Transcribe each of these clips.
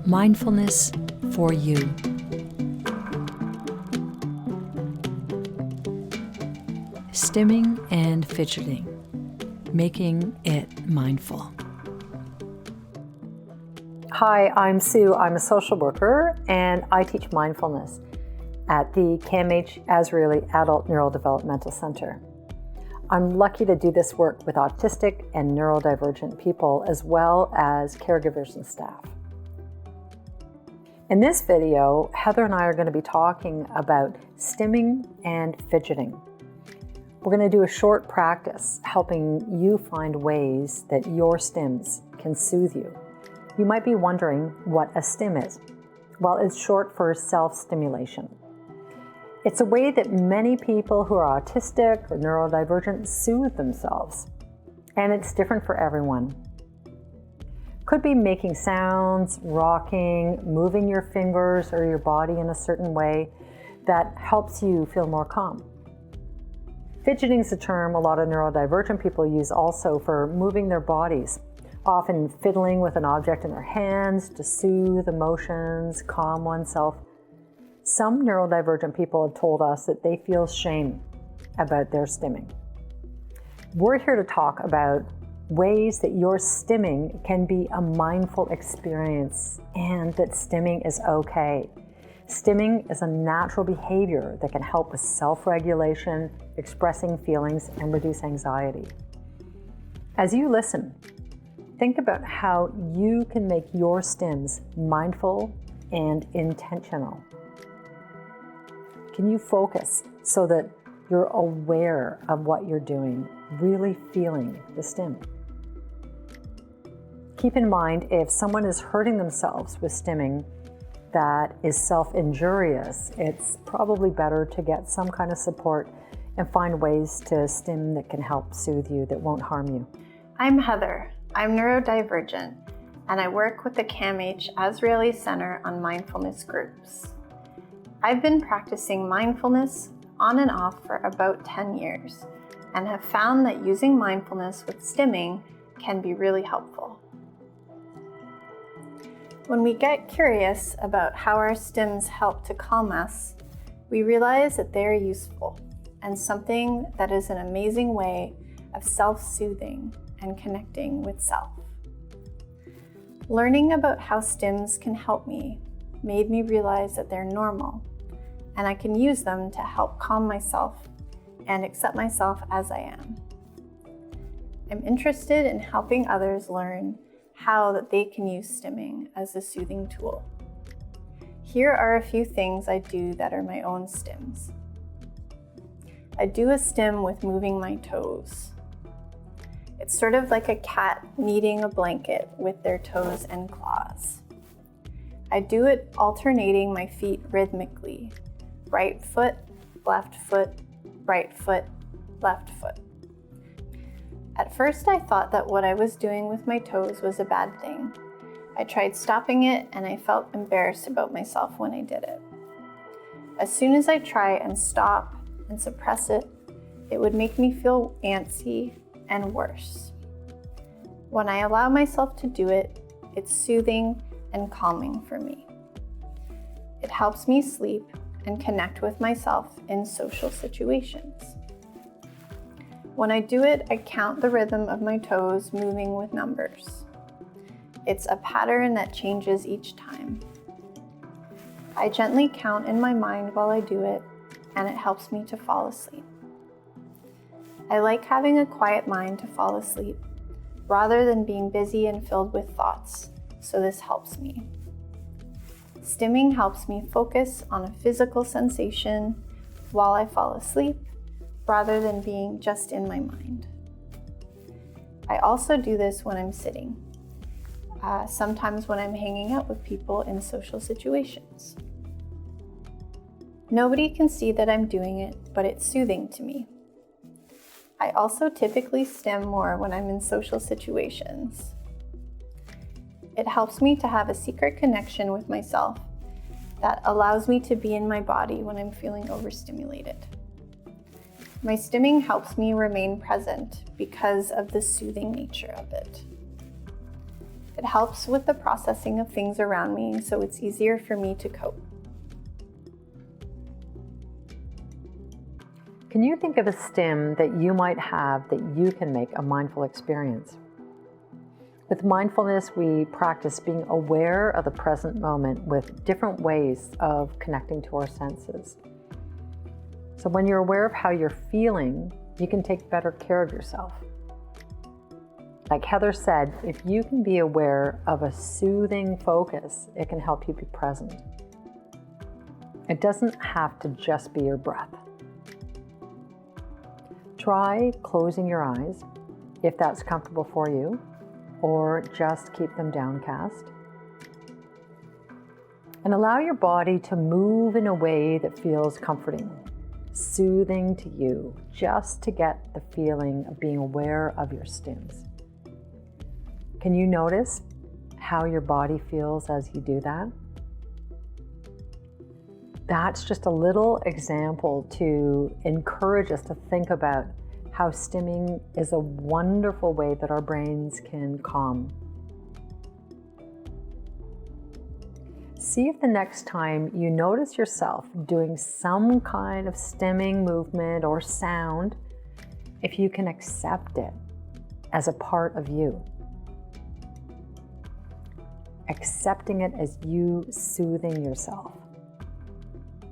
Mindfulness for you. Stimming and fidgeting, making it mindful. Hi, I'm Sue. I'm a social worker and I teach mindfulness at the CAMH Azrieli Adult Neurodevelopmental Center. I'm lucky to do this work with autistic and neurodivergent people as well as caregivers and staff. In this video, Heather and I are going to be talking about stimming and fidgeting. We're going to do a short practice helping you find ways that your stims can soothe you. You might be wondering what a stim is. Well, it's short for self-stimulation. It's a way that many people who are autistic or neurodivergent soothe themselves, and it's different for everyone. Could be making sounds, rocking, moving your fingers or your body in a certain way that helps you feel more calm. Fidgeting is a term a lot of neurodivergent people use also for moving their bodies, often fiddling with an object in their hands to soothe emotions, calm oneself. Some neurodivergent people have told us that they feel shame about their stimming. We're here to talk about ways that your stimming can be a mindful experience and that stimming is okay. Stimming is a natural behavior that can help with self-regulation, expressing feelings, and reduce anxiety. As you listen, think about how you can make your stims mindful and intentional. Can you focus so that you're aware of what you're doing, really feeling the stim? Keep in mind, if someone is hurting themselves with stimming that is self-injurious, it's probably better to get some kind of support and find ways to stim that can help soothe you, that won't harm you. I'm Heather. I'm neurodivergent, and I work with the CAMH Azrieli Center on mindfulness groups. I've been practicing mindfulness on and off for about 10 years and have found that using mindfulness with stimming can be really helpful. When we get curious about how our stims help to calm us, we realize that they are useful and something that is an amazing way of self-soothing and connecting with self. Learning about how stims can help me made me realize that they're normal and I can use them to help calm myself and accept myself as I am. I'm interested in helping others learn how that they can use stimming as a soothing tool. Here are a few things I do that are my own stims. I do a stim with moving my toes. It's sort of like a cat kneading a blanket with their toes and claws. I do it alternating my feet rhythmically. Right foot, left foot, right foot, left foot. At first I thought that what I was doing with my toes was a bad thing. I tried stopping it and I felt embarrassed about myself when I did it. As soon as I try and stop and suppress it, it would make me feel antsy and worse. When I allow myself to do it, it's soothing and calming for me. It helps me sleep and connect with myself in social situations. When I do it, I count the rhythm of my toes moving with numbers. It's a pattern that changes each time. I gently count in my mind while I do it, and it helps me to fall asleep. I like having a quiet mind to fall asleep, rather than being busy and filled with thoughts, so this helps me. Stimming helps me focus on a physical sensation while I fall asleep, rather than being just in my mind. I also do this when I'm sitting, sometimes when I'm hanging out with people in social situations. Nobody can see that I'm doing it, but it's soothing to me. I also typically stim more when I'm in social situations. It helps me to have a secret connection with myself that allows me to be in my body when I'm feeling overstimulated. My stimming helps me remain present because of the soothing nature of it. It helps with the processing of things around me, so it's easier for me to cope. Can you think of a stim that you might have that you can make a mindful experience? With mindfulness, we practice being aware of the present moment with different ways of connecting to our senses. So when you're aware of how you're feeling, you can take better care of yourself. Like Heather said, if you can be aware of a soothing focus, it can help you be present. It doesn't have to just be your breath. Try closing your eyes, if that's comfortable for you, or just keep them downcast. And allow your body to move in a way that feels comforting, soothing to you, just to get the feeling of being aware of your stims. Can you notice how your body feels as you do that? That's just a little example to encourage us to think about how stimming is a wonderful way that our brains can calm. See if the next time you notice yourself doing some kind of stimming movement or sound, if you can accept it as a part of you. Accepting it as you soothing yourself.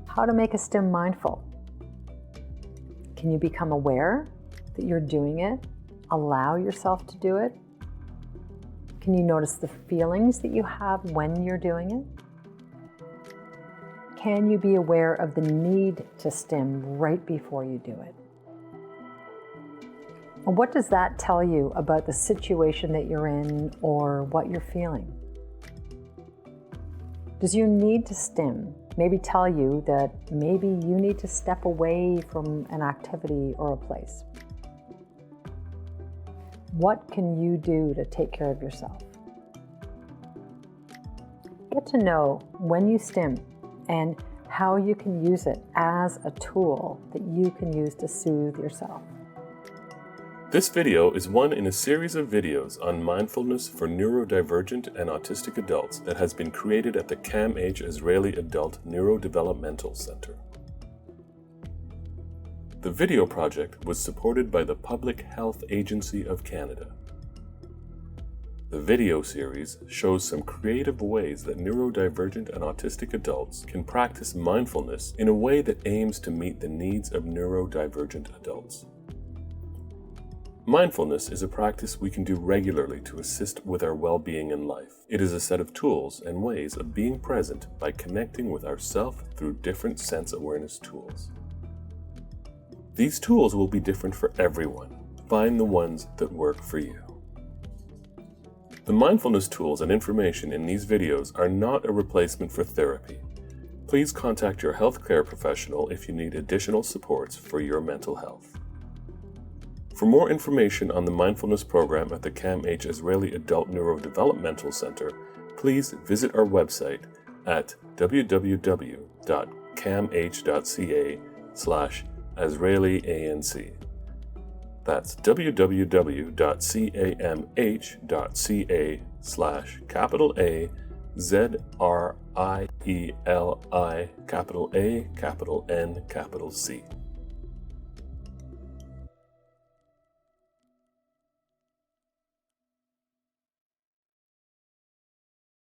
How to make a stim mindful. Can you become aware that you're doing it? Allow yourself to do it? Can you notice the feelings that you have when you're doing it? Can you be aware of the need to stim right before you do it? And what does that tell you about the situation that you're in or what you're feeling? Does your need to stim maybe tell you that maybe you need to step away from an activity or a place? What can you do to take care of yourself? Get to know when you stim and how you can use it as a tool that you can use to soothe yourself. This video is one in a series of videos on mindfulness for neurodivergent and autistic adults that has been created at the CAMH Azrieli Adult Neurodevelopmental Center. The video project was supported by the Public Health Agency of Canada. The video series shows some creative ways that neurodivergent and autistic adults can practice mindfulness in a way that aims to meet the needs of neurodivergent adults. Mindfulness is a practice we can do regularly to assist with our well-being in life. It is a set of tools and ways of being present by connecting with ourself through different sense awareness tools. These tools will be different for everyone. Find the ones that work for you. The mindfulness tools and information in these videos are not a replacement for therapy. Please contact your healthcare professional if you need additional supports for your mental health. For more information on the mindfulness program at the CAMH Azrieli Adult Neurodevelopmental Center, please visit our website at www.camh.ca/AzrieliANC. That's www.camh.ca/AZRIELI_N_C.